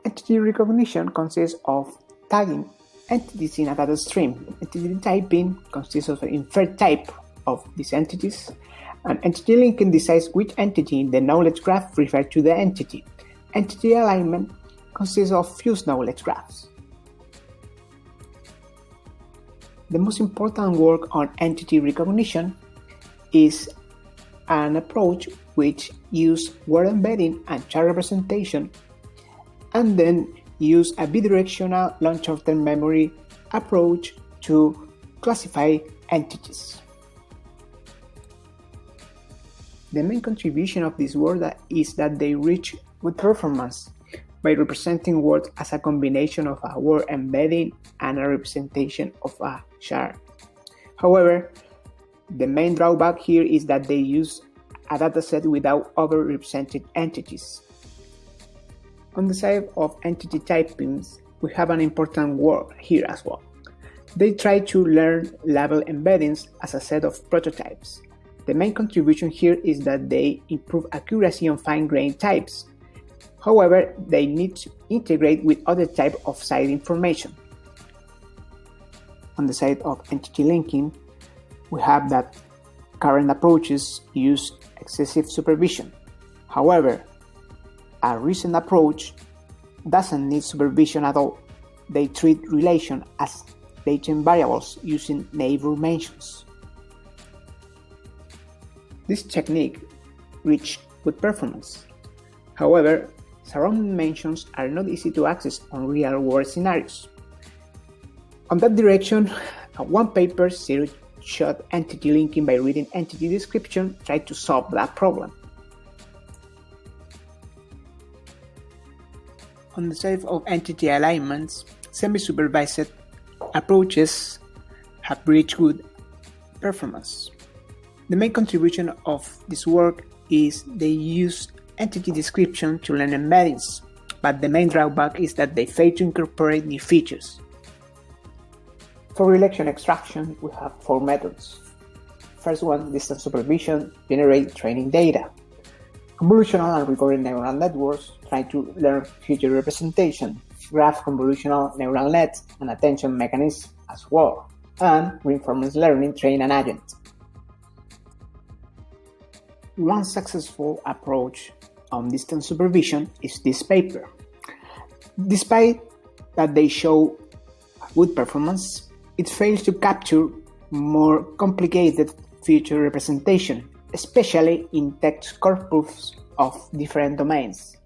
Entity recognition consists of tagging entities in a data stream. Entity typing consists of an inferred type of these entities, and entity linking decides which entity in the knowledge graph refers to the entity. Entity alignment consists of fused knowledge graphs. The most important work on entity recognition is an approach which uses word embedding and chart representation, and then use a bidirectional long-short-term memory approach to classify entities. The main contribution of this work is that they reach good performance by representing words as a combination of a word embedding and a representation of a chart. However, the main drawback here is that they use a dataset without over-represented entities. On the side of entity typings, we have an important work here as well. They try to learn label embeddings as a set of prototypes. The main contribution here is that they improve accuracy on fine-grained types. However, they need to integrate with other types of site information. On the side of entity linking, we have that current approaches use excessive supervision. However, a recent approach doesn't need supervision at all. They treat relations as latent variables using neighbor mentions. This technique reached good performance. However, surrounding mentions are not easy to access on real-world scenarios. On that direction, one paper, Zero-Shot Entity Linking by Reading Entity Description, tried to solve that problem. On the side of entity alignments, semi-supervised approaches have reached good performance. The main contribution of this work is they use entity description to learn embeddings, but the main drawback is that they fail to incorporate new features. For relation extraction, we have 4 methods. First one, distance supervision, generate training data. Convolutional and recurrent neural networks try to learn feature representation, graph convolutional neural nets, and attention mechanisms as well, and reinforcement learning train an agent. One successful approach on distance supervision is this paper. Despite that they show good performance, it fails to capture more complicated feature representation, especially in text corpus of different domains.